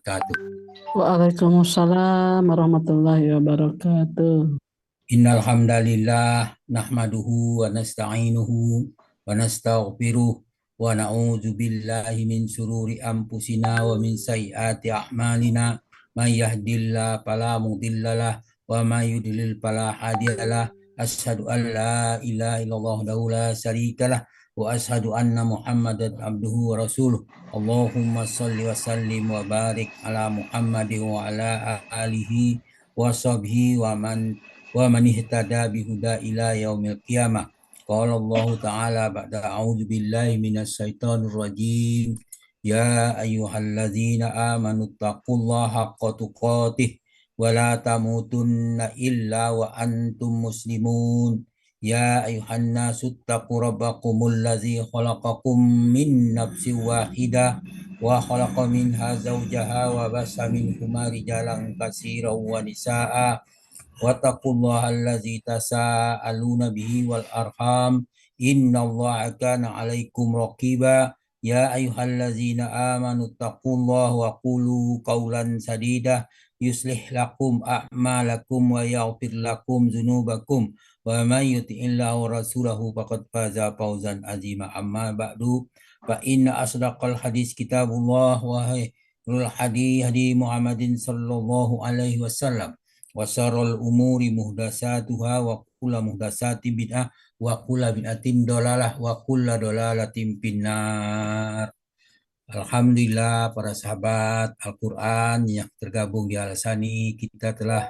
wabarakatuh. Waalaikumsalam warahmatullahi wabarakatuh. Innal hamdalillah nahmaduhu wa nasta'inuhu wa nastaghfiruh wa na'udzu billahi min sururi anfusina wa min sayyiati a'malina. May yahdihillahu fala mudhillalah wa may yudlil fala hadiyalah. Asyhadu an la ilaha illallah wahdahu la syarikalah wa asyhadu anna Muhammadan abduhu wa rasuluh. Allahumma shalli wa sallim wa barik ala Muhammadin wa ala alihi wa sahbihi wa man ihtada bihuda ila yaumil qiyamah. Qala Allah Ta'ala ba'da a'udzu billahi minasy syaithanir rajim. Ya ayyuhalladzina amanu taqullaha haqqa tuqatih wa la tamutunna illa wa antum muslimun. Ya ayuhan nasu taqu rabbakumul ladzi khalaqakum min nafsin wahidah wa khalaqa minha zawjaha wa basa minhuma rijalan katsiran wa nisaa'a wattaqullaha allazi tasaaluna bihi wal arham innallaha kana 'alaikum raqiba. Ya ayyuhallazina amanu taqullaha wa qulu qawlan sadida yuslih lakum a'malakum wa yaghfir lakum dzunubakum wa may yuti'illaha wa rasulahu faqad faza fawzan azima. Amma ba'du, fa inna asdaqal hadis kitabullah wa khairul hadi Muhammadin sallallahu alaihi wasallam wa syarrul umuri muhdatsatuha wa kullu muhdatsatin bid'ah wa kullu bid'atin dhalalah wa kullu dhalalatin finnar. Alhamdulillah para sahabat Al-Quran yang tergabung di Al-Sani, kita telah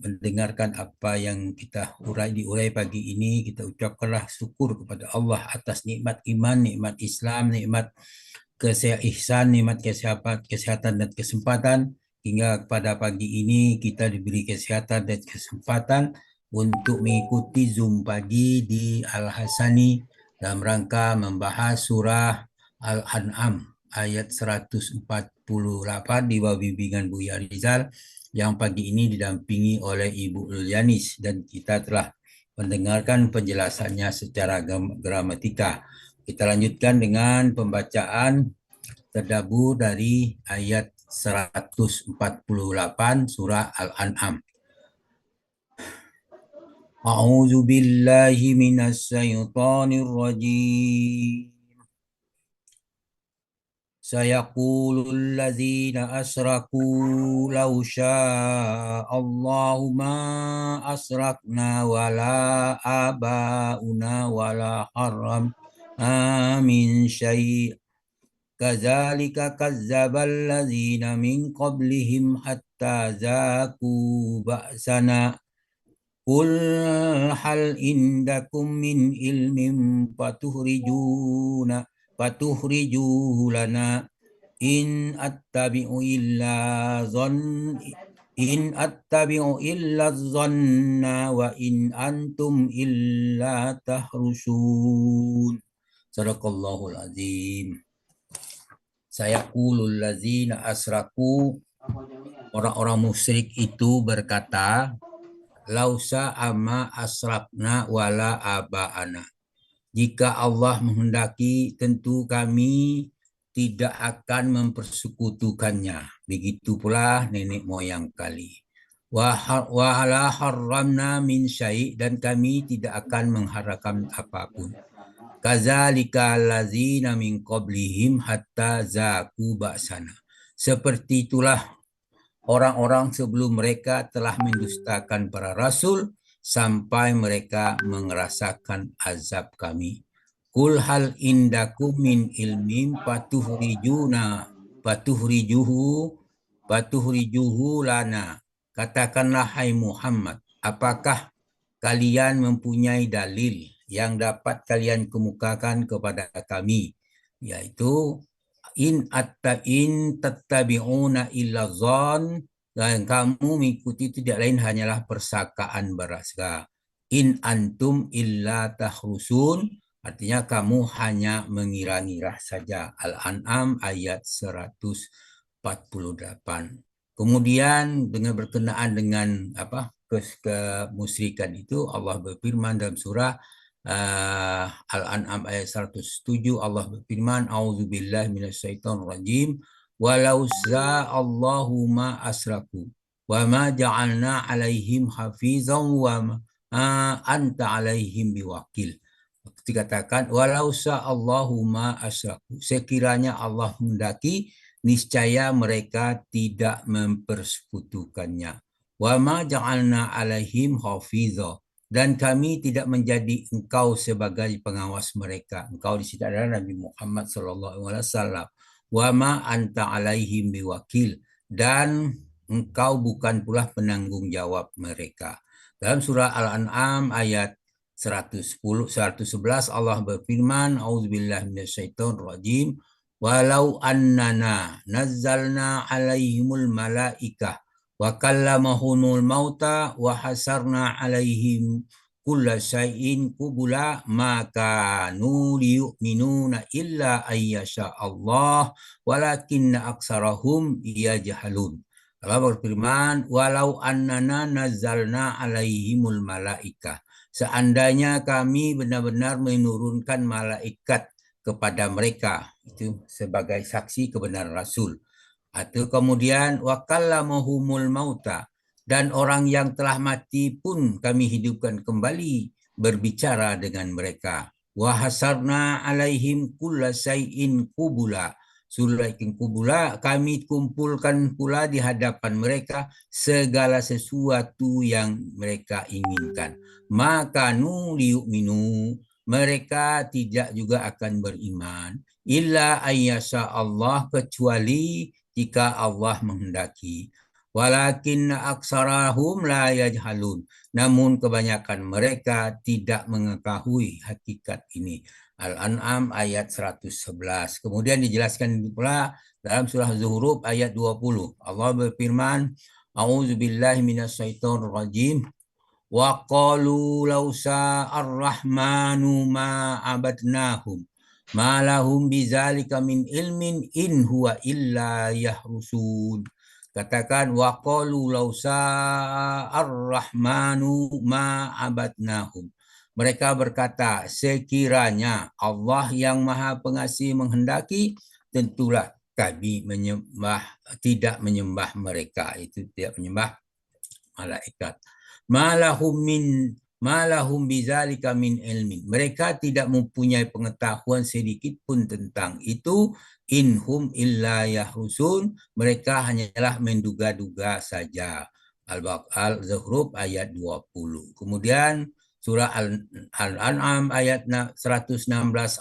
mendengarkan apa yang kita diurai pagi ini. Kita ucapkanlah syukur kepada Allah atas nikmat iman, nikmat Islam, nikmat ihsan, nikmat kesehatan dan kesempatan. Hingga pada pagi ini kita diberi kesehatan dan kesempatan untuk mengikuti Zoom pagi di Al-Hasani dalam rangka membahas surah Al-An'am ayat 148 di bawah bimbingan Buya Rizal yang pagi ini didampingi oleh Ibu Lulyanis, dan kita telah mendengarkan penjelasannya secara gramatika. Kita lanjutkan dengan pembacaan tadabbur dari ayat 148 surah Al-An'am. A'udzu billahi minasy syaithanir rajim. Sayaqulul ladzina asyraku law sya'allahu ma asrakna wala abauna wala haram min syai' kadzalika kazzabal ladzina min qablihim hatta zaku ba'sana qul hal indakum min ilmin fatuhrijuhu lana in attabi'u illa dhanna wa in antum illa tahrusun. Sadaqallahul azim. Sayaqulul ladzina asraku, orang-orang musyrik itu berkata, lausa ama asrakna wala aba'ana. Jika Allah menghendaki, tentu kami tidak akan mempersekutukannya. Begitu pula nenek moyang kali. Wala harramna min syai', dan kami tidak akan mengharamkan apapun. Kadzalika allazina min qablihim hatta zaku ba'sana. Seperti itulah orang-orang sebelum mereka telah mendustakan para rasul sampai mereka merasakan azab kami. Qul hal indakum min ilmin fatuhrijuhu lana. Katakanlah hai Muhammad, apakah kalian mempunyai dalil yang dapat kalian kemukakan kepada kami, yaitu in tattabi'una illa zon, dan kamu mengikuti tidak lain hanyalah persangkaan berasga. In antum illa tahrusun, artinya kamu hanya mengira-ngira saja. Al-An'am ayat 148. Kemudian dengan berkenaan dengan kemusyrikan itu, Allah berfirman dalam surah Al-An'am ayat 107, Allah berfirman, A'udzubillahi minasyaitonir rajim, walau Allahu ma asraku wa ma ja'alna alaihim hafizan wa ma anta alaihim biwakil. Dikatakan walau Allahu ma asraku, sekiranya Allah mendaki niscaya mereka tidak mempersekutukannya. Wa ma ja'alna alaihim hafizan, dan kami tidak menjadi engkau sebagai pengawas mereka. Engkau di situ adalah Nabi Muhammad sallallahu alaihi wasallam. Wa ma anta alaihim biwakil, dan engkau bukan pula penanggung jawab mereka. Dalam surah Al-An'am ayat 111 Allah berfirman, A'udzubillahi minasyaitonirrajim, walau annana nazzalna alaihimul malaikah wa kallamahumul mauta wa hasarna alaihim kulla syai'in qubula ma kanu liyu'minuna illa ayyasha Allah walakinna aksarahum yajhalun. Allah berfirman, walau annana nazzalna alaihimul malaikah, seandainya kami benar-benar menurunkan malaikat kepada mereka, itu sebagai saksi kebenaran Rasul. Atau kemudian wakallamahumul mauta, dan orang yang telah mati pun kami hidupkan kembali berbicara dengan mereka. Wahasarna alaihim kulla syai'in qubula, Sulaikin kubula, kami kumpulkan pula di hadapan mereka segala sesuatu yang mereka inginkan. Maka liyu'minu, mereka tidak juga akan beriman. Illa ayyasha Allah, kecuali jika Allah menghendaki. Walakin aksarahum la yajhalun, namun kebanyakan mereka tidak mengetahui hakikat ini. Al-An'am ayat 111. Kemudian dijelaskan pula dalam surah Zuhruf ayat 20. Allah berfirman, A'udzubillahi minasyaitonirrajim. Wa qalu law sa'ar-rahmanu ma abadnahum ma lahum bidzalika min ilmin in huwa illa yahrusun. Katakan wa qalu law sa'ar-rahmanu ma abadnahum. Mereka berkata, sekiranya Allah yang Maha Pengasih menghendaki, tentulah kami tidak menyembah mereka, itu tidak menyembah malaikat. Malahum bizalika min ilmin. Mereka tidak mempunyai pengetahuan sedikit pun tentang itu. Inhum illa yahrusun. Mereka hanyalah menduga-duga saja. Al-Zukhruf ayat 20. Kemudian surah Al-An'am ayat 116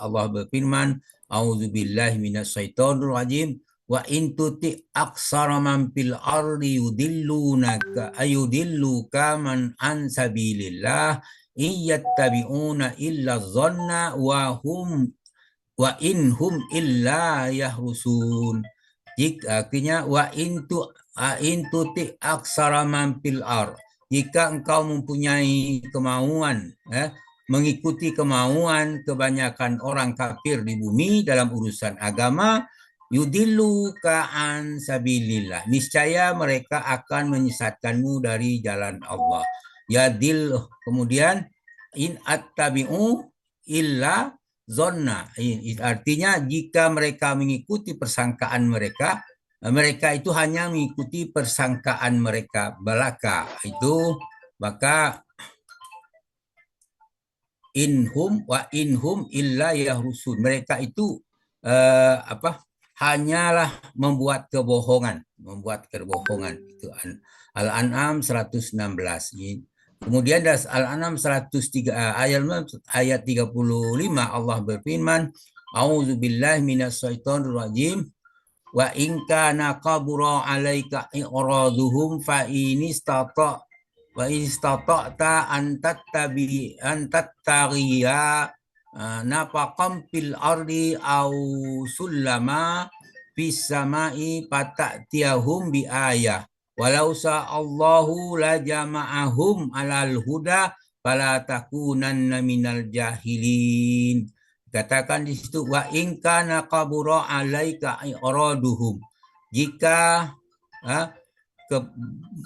Allah berfirman, A'udzubillahi minasyaitonirrajim, wa in tuti aksara man fil ardi yudilluka man an sabilillah iyattabi'una illa dhanna wa inhum illa yahrusun. Artinya wa in tuti aksara man fil ard, jika engkau mempunyai kemauan mengikuti kemauan kebanyakan orang kafir di bumi dalam urusan agama, yudilluka an sabilillah, niscaya mereka akan menyesatkanmu dari jalan Allah. Yadil, kemudian in attabi'u illa zonna, artinya jika mereka mengikuti persangkaan mereka, mereka itu hanya mengikuti persangkaan mereka belaka, itu maka inhum illa yahrusun, mereka itu hanyalah membuat kebohongan. Itu Al-An'am 116. Kemudian dari Al-An'am 103 ayat 35 Allah berfirman, A'udzubillahi minasyaitonirrajim. Wa in kana kabura 'alaika i'raduhum fa in istata'ta an tattabi'a nafaqam fil ardi aw sullama fis samai fata'tiyahum bi ayah walau sa'allahu la jama'ahum 'alal huda fala takunanna minal jahilin. Katakan di situ, wa in kana kabura 'alaika i'raduhum, jika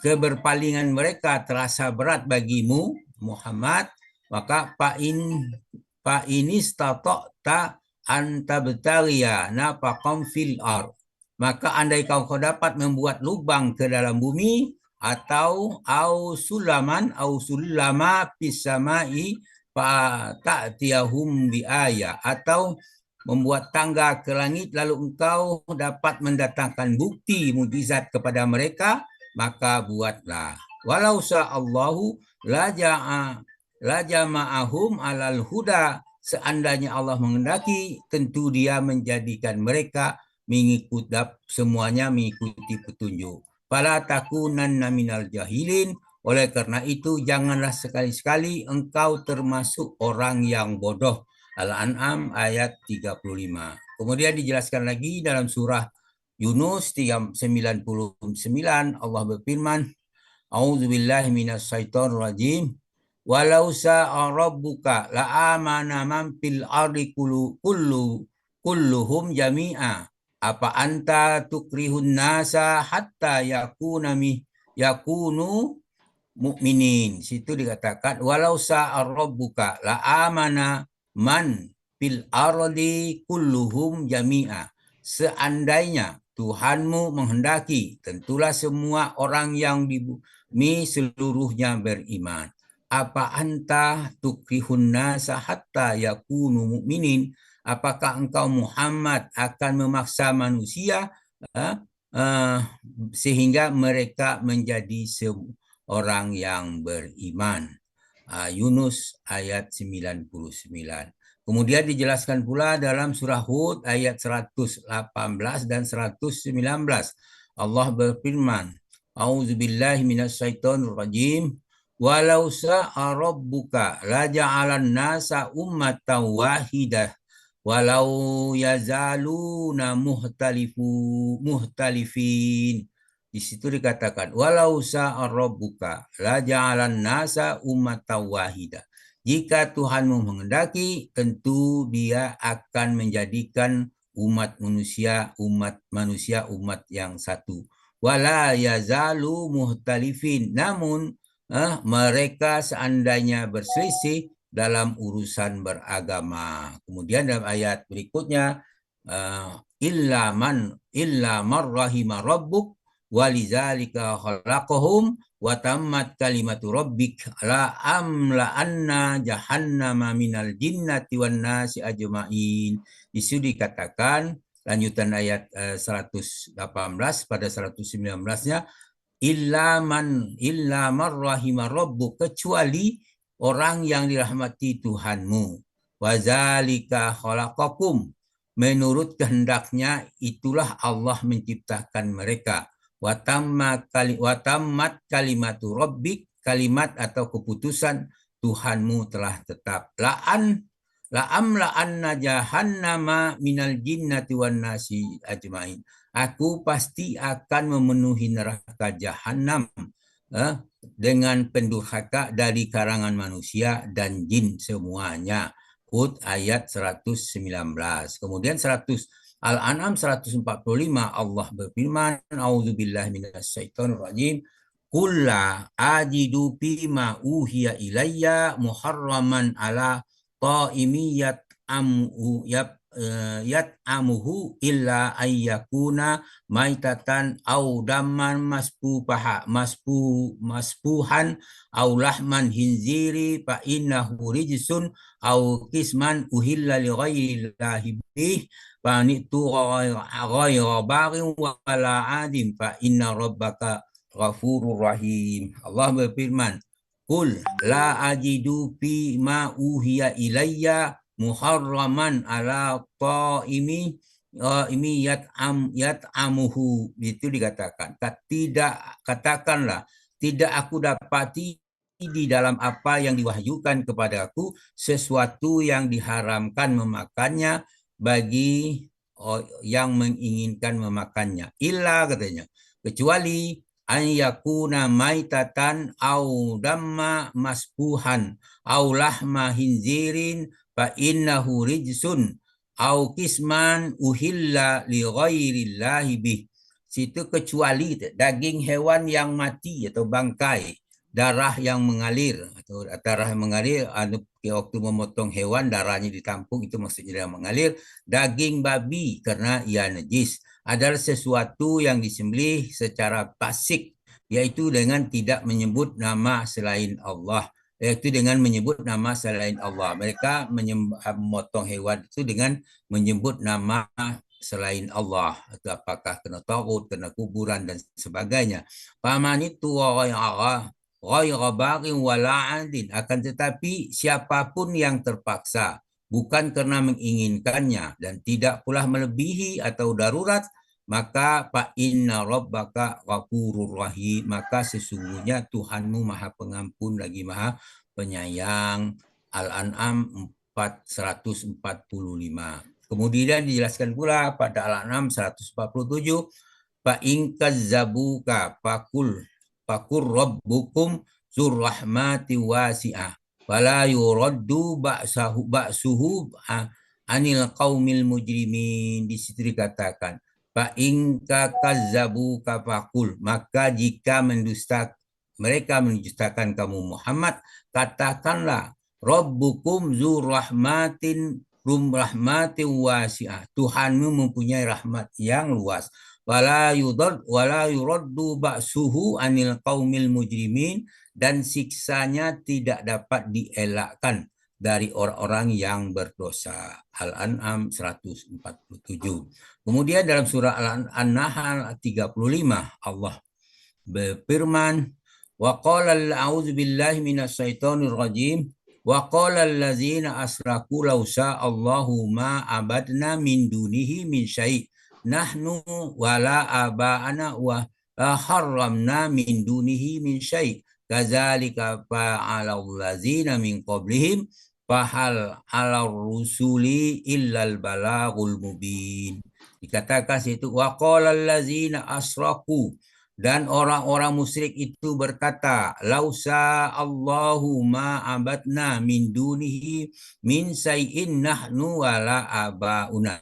keberpalingan mereka terasa berat bagimu Muhammad, maka fa in istata'ta an tabtaghiya nafaqan fil ard, maka andai kau dapat membuat lubang ke dalam bumi, atau au sulama fis samai fa ta'tiyahum bi ayah, atau membuat tangga ke langit lalu engkau dapat mendatangkan bukti mukjizat kepada mereka, maka buatlah. Walau sa'allahu la jama'ahum alal huda, seandainya Allah menghendaki tentu dia menjadikan mereka semuanya mengikuti petunjuk. Fala takunanna minal jahilin, oleh karena itu janganlah sekali-sekali engkau termasuk orang yang bodoh. Al-An'am ayat 35. Kemudian dijelaskan lagi dalam surah Yunus 99, Allah berfirman, A'udzubillahi minasyaitonir rajim. Walau sa'a rabbuka la'amana man fil ardi kulluhum jami'a. Apa anta tukrihun nasa hatta yakunu mukminin. Situ dikatakan walau sa'a rabbuka la'amana man fil ardi kulluhum jami'a. Seandainya Tuhanmu menghendaki, tentulah semua orang yang di bumi seluruhnya beriman. Apa anta tukrihun nasa hatta yakunu mukminin? Apakah engkau Muhammad akan memaksa manusia sehingga mereka menjadi orang yang beriman? Yunus ayat 99. Kemudian dijelaskan pula dalam surah Hud ayat 118 dan 119. Allah berfirman, A'udzubillahi minasyaitonir rajim. Walau sa'a rabbuka la ja'alan nasa ummatan wahidah walau yazaluna muhtalifin. Di situ dikatakan walau sa'a rabbuka la ja'alan nasa ummatan wahidah. Jika Tuhanmu menghendaki, tentu dia akan menjadikan umat manusia umat yang satu. Wala yazalu muhtalifin. Namun mereka seandainya berselisih dalam urusan beragama. Kemudian dalam ayat berikutnya, illa man rahima rabbuk walizalika khalaqahum wa tammat kalimatu rabbik la anna jahannama minal jinnati wan nasi ajma'in. Di situ dikatakan lanjutan ayat 118 pada 119-nya, illa man rahima rabbuk, kecuali orang yang dirahmati Tuhanmu. Wazalika khalaqakum, menurut kehendaknya itulah Allah menciptakan mereka. Watammat kalimatu rabbik, kalimat atau keputusan Tuhanmu telah tetap. La'amla'anna jahannama minal jinnati wan nasi ajmain. Aku pasti akan memenuhi neraka jahanam dengan pendurhaka dari karangan manusia dan jin semuanya. Hud ayat 119. Kemudian Al-An'am 145 Allah berfirman, A'udzubillahi minasyaitonir rajim. Kulla ajidu fima uhiya ilayya muharraman ala ta'imiyat yat'amuhu illa ayyakuna maitatan au damman maspuhan au lahman hinziri fa innahu rijsun au kisman uhilla li ghairillahi bih fa nitu ghayra baghin wala adim fa inna rabbaka ghafurur rahim. Allah berfirman, Qul la ajidu fi ma uhiya ilayya muharraman ala ta'imi yat'amuhu. Itu dikatakan. Katakanlah, tidak aku dapati di dalam apa yang diwahyukan kepadaku sesuatu yang diharamkan memakannya bagi yang menginginkan memakannya. Illa katanya, kecuali an yakuna maitatan au damma maspuhan au lahma hinzirin fa innahu rijsun au kisman uhilla li ghairillahi bih. Situ kecuali daging hewan yang mati atau bangkai, darah yang mengalir atau darah yang mengalir, waktu memotong hewan darahnya ditampung, itu maksudnya darah mengalir, daging babi karena ia najis, adalah sesuatu yang disembelih secara fasik, yaitu dengan tidak menyebut nama selain Allah, yaitu dengan menyebut nama selain Allah. Mereka memotong hewan itu dengan menyebut nama selain Allah, atau apakah kena tagut, kena kuburan dan sebagainya. Faman itu ghaira baghin wala adin, akan tetapi siapapun yang terpaksa bukan karena menginginkannya dan tidak pula melebihi atau darurat, maka fa inna rabbaka ghafurur rahim, maka sesungguhnya Tuhanmu Maha Pengampun lagi Maha Penyayang. Al-An'am 145. Kemudian dijelaskan pula pada Al-An'am 147, fa in kazzabuka fakul rabbukum zur rahmati wasi'ah wala yuraddu ba'suhu anil qaumil mujrimin. Di situ dikatakan fa in kazzabu kafakul, maka jika mereka mendustakan kamu Muhammad, katakanlah rabbukum zur rahmatin wasi'ah, Tuhanmu mempunyai rahmat yang luas. Wala yuraddu ba'suhu anil qaumil mujrimin, dan siksanya tidak dapat dielakkan dari orang-orang yang berdosa. Al-An'am 147. Kemudian dalam surah An-Nahl 35 Allah berfirman, wa qala a'udzu billahi minasyaitonir rajim wa qala allazina asraku law Allahu ma abadna min dunihi min syai' nahnu wala aba'ana wa harramna min dunihi min syai' kadzalika fa'alal ladzina min qablihim fahal 'alal rusuli illal balagul mubin. Dikatakan situ wa qala allazina asraku, dan orang-orang musyrik itu berkata, lausa Allahu ma abadna min dunihi min say'in nahnu wala abauna.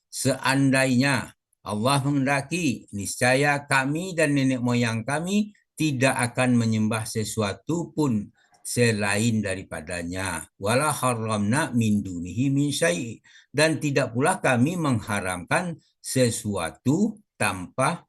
Seandainya Allah menghendaki, niscaya kami dan nenek moyang kami tidak akan menyembah sesuatu pun selain daripadanya. Wala haramna min dunihi min syai', dan tidak pula kami mengharamkan sesuatu tanpa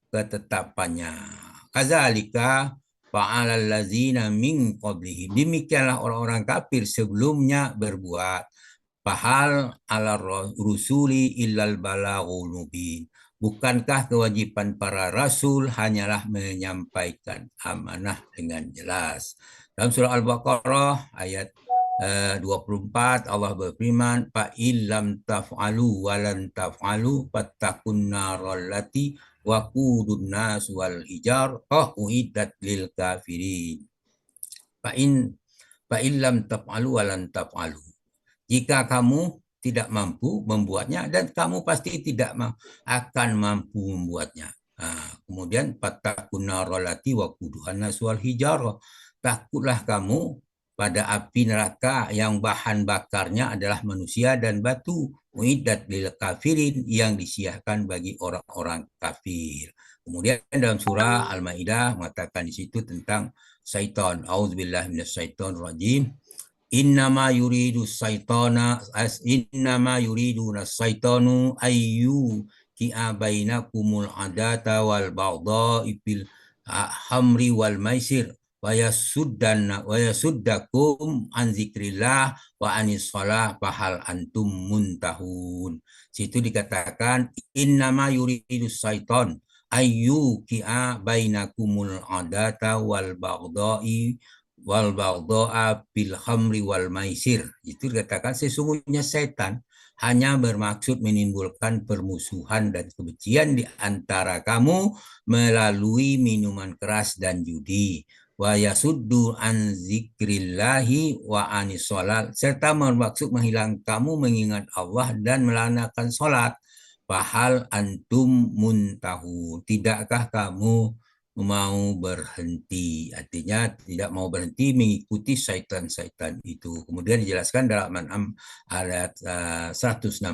ketetapannya. Kadzalika fa'alal ladzina min qablihim, demikianlah orang-orang kafir sebelumnya berbuat. Fahal ala rusuli illal balaghul mubin, bukankah kewajiban para rasul hanyalah menyampaikan amanah dengan jelas. Dalam surah Al-Baqarah ayat 24 Allah berfirman, fa illam taf'alu wa lan taf'alu fattaqun naral lati waqudun nas wal hijar uiddat lil kafirin. Fa illam taf'alu wa lan taf'alu, jika kamu tidak mampu membuatnya, dan kamu pasti tidak akan mampu membuatnya. Kemudian fattaqun naral lati waquduhan nas wal hijar, takutlah kamu pada api neraka yang bahan bakarnya adalah manusia dan batu. Uiddat lil kafirin, yang disiapkan bagi orang-orang kafir. Kemudian dalam surah Al-Maidah mengatakan di situ tentang syaitan. Auzubillahi minasyaitonir rajim. Innama yuriduna syaitanu ayyu ki'a bainakumul adata wal baghdha'i fil hamri wal maisir wa yasuddakum an zikrillah wa anis shalah fahal antum muntahun. Situ dikatakan innama yuridu syaiton ayyu ki'a bainakumul adata wal baghdha'i bil khamri wal maisir. Itu dikatakan sesungguhnya setan hanya bermaksud menimbulkan permusuhan dan kebencian di antara kamu melalui minuman keras dan judi. Wa yasuddu an zikrillahi wa anis sholat, serta bermaksud menghilang kamu mengingat Allah dan melanakan sholat. Fahal antum muntahu, tidakkah kamu mau berhenti? Artinya tidak mau berhenti mengikuti syaitan-syaitan itu. Kemudian dijelaskan dalam Al-An'am ayat 116,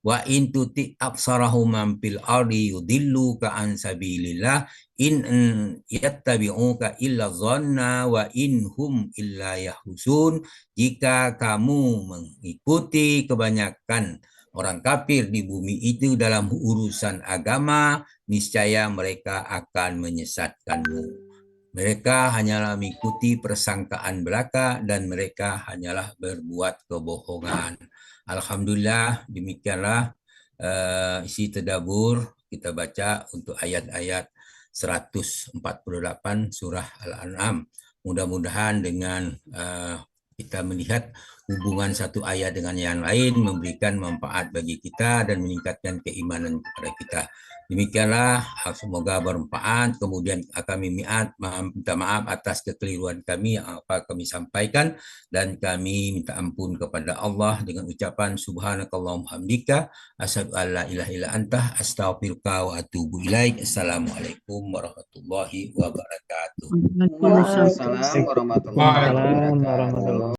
wa in tuti aksarahum fil ardi yudilluka an sabilillah in yattabi'uka illa dhanna wa in hum illa yahrusun. Jika kamu mengikuti kebanyakan orang kafir di bumi itu dalam urusan agama, niscaya mereka akan menyesatkanmu. Mereka hanyalah mengikuti persangkaan belaka dan mereka hanyalah berbuat kebohongan. Alhamdulillah, demikianlah isi tadabbur kita baca untuk ayat-ayat 148 surah Al-An'am. Mudah-mudahan dengan kita melihat hubungan satu ayat dengan yang lain memberikan manfaat bagi kita dan meningkatkan keimanan kepada kita. Demikianlah, semoga bermanfaat. Kemudian kami minta maaf atas kekeliruan kami yang apa kami sampaikan, dan kami minta ampun kepada Allah dengan ucapan subhanakallahumma hamdika asyhadu an la ilaha illa anta astaghfiruka wa atubu ilaik. Assalamualaikum warahmatullahi wabarakatuh. Waalaikumsalam. Waalaikumsalam warahmatullahi wabarakatuh.